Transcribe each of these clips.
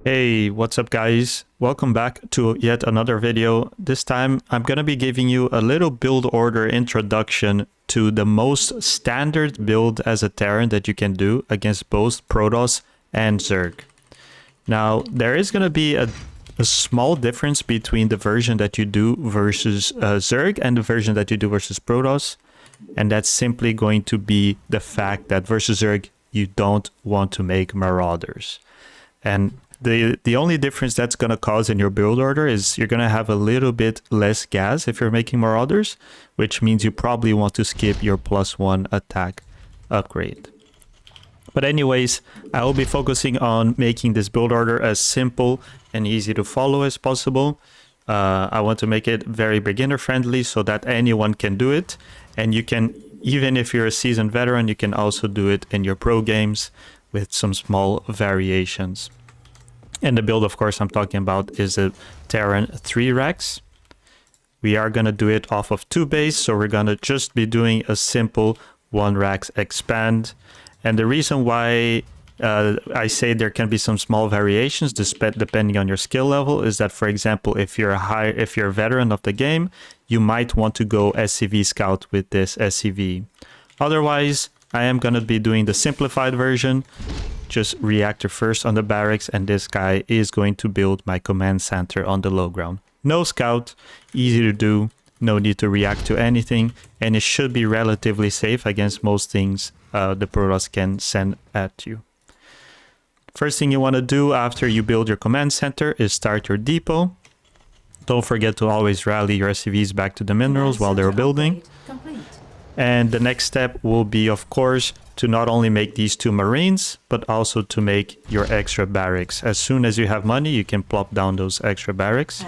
Hey, what's up guys? Welcome back to yet another video. This time I'm going to be giving you a little build order introduction to the most standard build as a Terran that you can do against both Protoss and Zerg. Now, there is going to be a small difference between the version that you do versus Zerg and the version that you do versus Protoss. And that's simply going to be the fact that versus Zerg, you don't want to make Marauders. And the only difference that's going to cause in your build order is you're going to have a little bit less gas if you're making Marauders, which means you probably want to skip your +1 attack upgrade. But anyways, I will be focusing on making this build order as simple and easy to follow as possible. I want to make it very beginner friendly so that anyone can do it. And you can, even if you're a seasoned veteran, you can also do it in your pro games with some small variations. And the build, of course, I'm talking about is a Terran 3 Rex. We are going to do it off of 2 base, so we're going to just be doing a simple 1 Rex expand. And the reason why I say there can be some small variations depending on your skill level is that, for example, if you're a veteran of the game, you might want to go SCV scout with this SCV. Otherwise, I am going to be doing the simplified version. Just reactor first on the barracks, and this guy is going to build my command center on the low ground. No scout, easy to do, no need to react to anything, and it should be relatively safe against most things the Protoss can send at you. First thing you want to do after you build your command center is start your depot. Don't forget to always rally your SCVs back to the minerals while they're building. And the next step will be, of course, to not only make these 2 Marines, but also to make your extra barracks. As soon as you have money, you can plop down those extra barracks.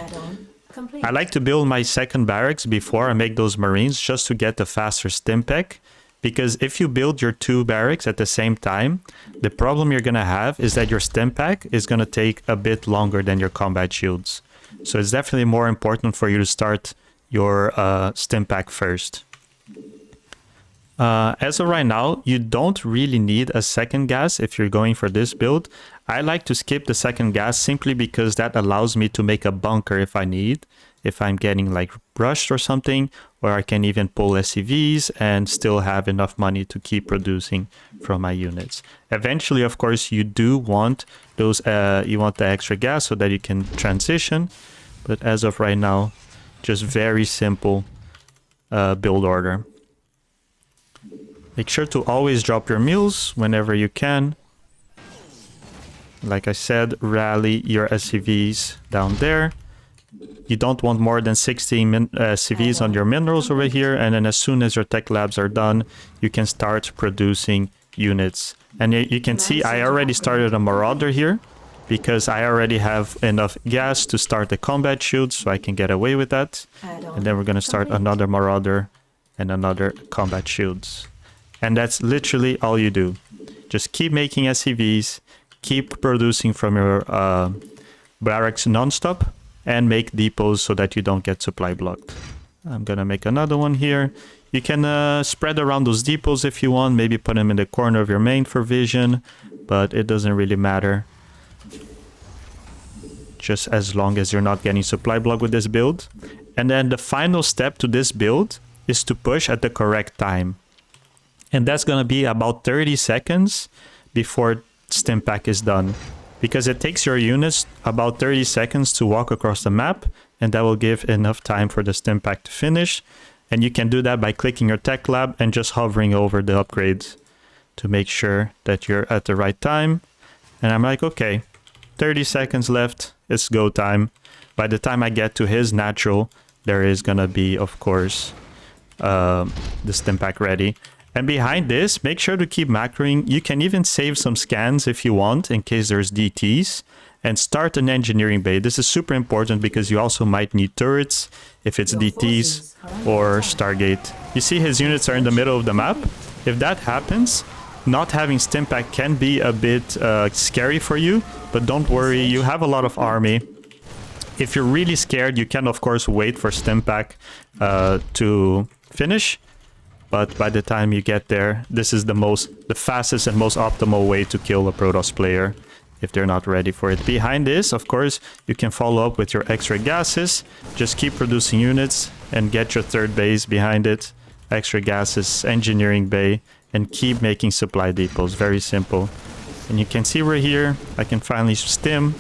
I like to build my second barracks before I make those Marines just to get the faster stimpeg. Because if you build your 2 barracks at the same time, the problem you're going to have is that your stimpeg is going to take a bit longer than your combat shields. So it's definitely more important for you to start your stimpeg first. As of right now, you don't really need a second gas if you're going for this build. I like to skip the second gas simply because that allows me to make a bunker if I need. If I'm getting like rushed or something, or I can even pull SCVs and still have enough money to keep producing from my units. Eventually, of course, you do want those, you want the extra gas so that you can transition. But as of right now, just very simple build order. Make sure to always drop your mules whenever you can. Like I said, rally your SCVs down there. You don't want more than 16 SCVs on your minerals over here. And then as soon as your tech labs are done, you can start producing units. And you can see I already started a Marauder here because I already have enough gas to start the combat shield, so I can get away with that. And then we're going to start another Marauder and another combat shields. And that's literally all you do. Just keep making SCVs, keep producing from your barracks non-stop, and make depots so that you don't get supply blocked. I'm gonna make another one here. You can spread around those depots if you want, maybe put them in the corner of your main for vision, but it doesn't really matter. Just as long as you're not getting supply blocked with this build. And then the final step to this build is to push at the correct time. And that's going to be about 30 seconds before stimpeg is done. Because it takes your units about 30 seconds to walk across the map. And that will give enough time for the stimpeg to finish. And you can do that by clicking your tech lab and just hovering over the upgrades to make sure that you're at the right time. And I'm like, okay, 30 seconds left. It's go time. By the time I get to his natural, there is going to be, of course, the stimpeg ready. And behind this, make sure to keep macroing. You can even save some scans if you want, in case there's DTs. And start an engineering bay. This is super important because you also might need turrets if it's DTs or Stargate. You see his units are in the middle of the map. If that happens, not having stimpeg can be a bit scary for you. But don't worry, you have a lot of army. If you're really scared, you can, of course, wait for stimpeg to finish. But by the time you get there, this is the fastest and most optimal way to kill a Protoss player. if they're not ready for it. Behind this, of course, you can follow up with your extra gases. Just keep producing units and get your third base behind it. Extra gases, engineering bay, and keep making supply depots. Very simple. And you can see we're here. I can finally stim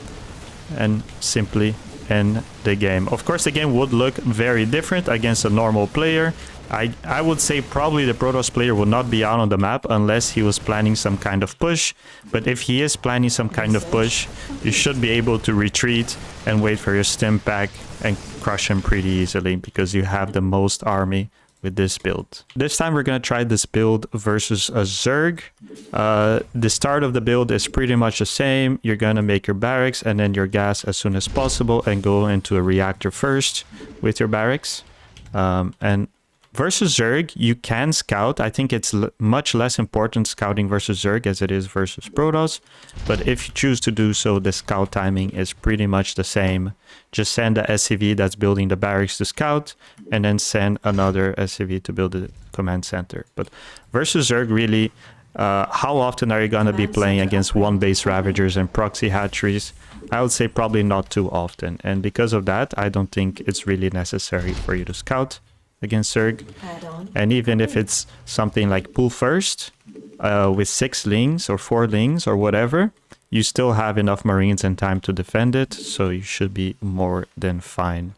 and simply end the game. Of course, the game would look very different against a normal player. I would say probably the Protoss player would not be out on the map unless he was planning some kind of push. But if he is planning some kind of push, you should be able to retreat and wait for your stim pack and crush him pretty easily because you have the most army with this build. This time we're going to try this build versus a Zerg. The start of the build is pretty much the same. You're going to make your barracks and then your gas as soon as possible and go into a reactor first with your barracks. And versus Zerg, you can scout. I think it's much less important scouting versus Zerg as it is versus Protoss. But if you choose to do so, the scout timing is pretty much the same. Just send the SCV that's building the barracks to scout, and then send another SCV to build the command center. But versus Zerg, really, how often are you going to be playing against one base Ravagers and proxy hatcheries? I would say probably not too often. And because of that, I don't think it's really necessary for you to scout against Zerg. And even if it's something like pull first with 6 lings or 4 lings or whatever, you still have enough Marines and time to defend it, so you should be more than fine.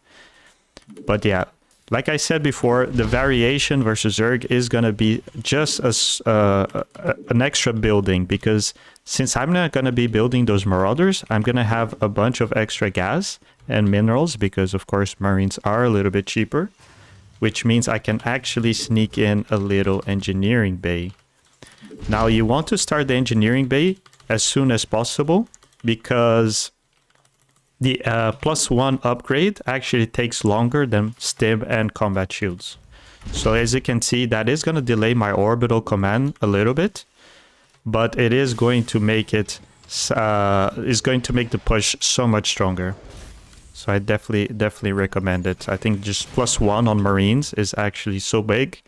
But yeah, like I said before, the variation versus Zerg is going to be just an extra building, because since I'm not going to be building those Marauders, I'm going to have a bunch of extra gas and minerals, because of course Marines are a little bit cheaper, which means I can actually sneak in a little engineering bay. Now you want to start the engineering bay as soon as possible, because the +1 upgrade actually takes longer than stim and combat shields. So as you can see, that is going to delay my orbital command a little bit, but it is going to make it the push so much stronger. So I definitely recommend it. I think just +1 on Marines is actually so big.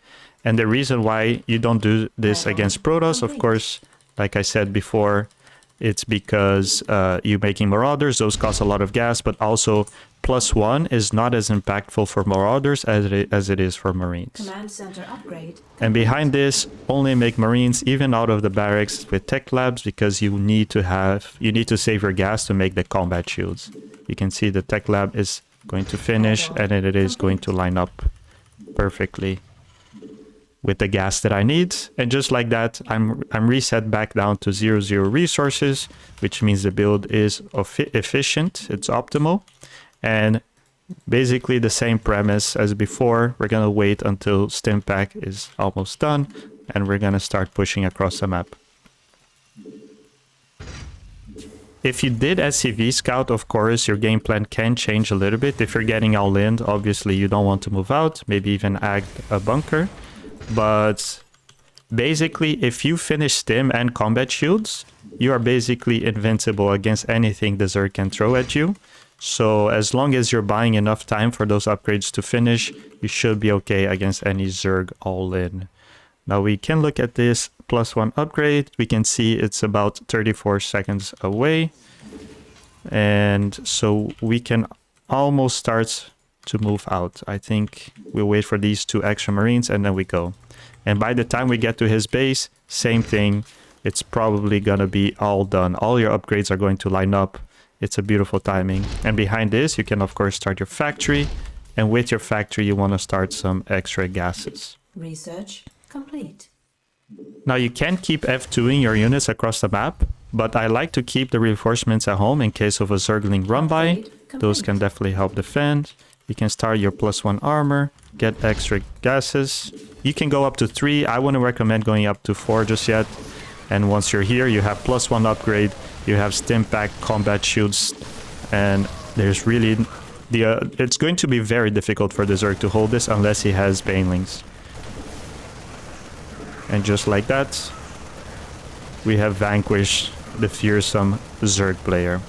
And the reason why you don't do this against Protoss, of course, like I said before, it's because you're making Marauders. Those cost a lot of gas, but also +1 is not as impactful for Marauders as it is for Marines. Command center upgrade. And behind this, only make Marines even out of the barracks with tech labs, because you need to save your gas to make the combat shields. You can see the tech lab is going to finish, and it is going to line up perfectly with the gas that I need. And just like that, I'm reset back down to 0 resources, which means the build is efficient, it's optimal. And basically the same premise as before. We're gonna wait until stim pack is almost done, and we're gonna start pushing across the map. If you did SCV scout, of course, your game plan can change a little bit. If you're getting all in, obviously you don't want to move out, maybe even act a bunker. But basically, if you finish stim and combat shields, you are basically invincible against anything the Zerg can throw at you. So as long as you're buying enough time for those upgrades to finish, you should be okay against any Zerg all in. Now we can look at this +1 upgrade. We can see it's about 34 seconds away. And so we can almost start to move out. I think we'll wait for these 2 extra Marines and then we go. And by the time we get to his base, same thing. It's probably gonna be all done. All your upgrades are going to line up. It's a beautiful timing. And behind this, you can of course start your factory. And with your factory, you want to start some extra gases. Research complete. Now you can keep F2ing your units across the map, but I like to keep the reinforcements at home in case of a Zergling run by. Those can definitely help defend. You can start your +1 armor, get extra gases. You can go up to 3. I wouldn't recommend going up to 4 just yet. And once you're here, you have +1 upgrade. You have stim pack, combat shields, and there's really it's going to be very difficult for the Zerg to hold this unless he has Banelings. And just like that, we have vanquished the fearsome Zerg player.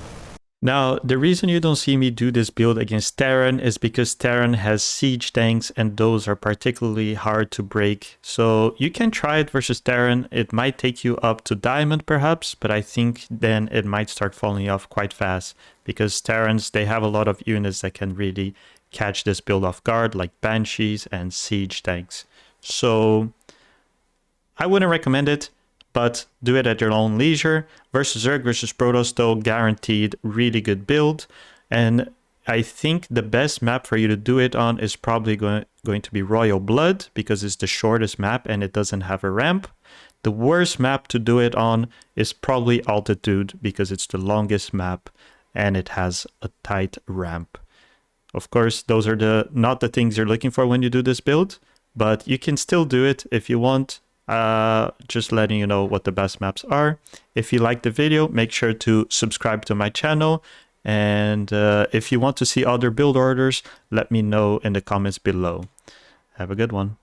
Now, the reason you don't see me do this build against Terran is because Terran has siege tanks and those are particularly hard to break. So you can try it versus Terran. It might take you up to Diamond perhaps, but I think then it might start falling off quite fast because Terrans, they have a lot of units that can really catch this build off guard, like Banshees and siege tanks. So I wouldn't recommend it, but do it at your own leisure. Versus Zerg versus Protoss, though, guaranteed really good build. And I think the best map for you to do it on is probably going to be Royal Blood, because it's the shortest map and it doesn't have a ramp. The worst map to do it on is probably Altitude, because it's the longest map and it has a tight ramp. Of course, those are not the things you're looking for when you do this build, but you can still do it if you want. Just letting you know what the best maps are. If you like the video, make sure to subscribe to my channel. And if you want to see other build orders, let me know in the comments below. Have a good one.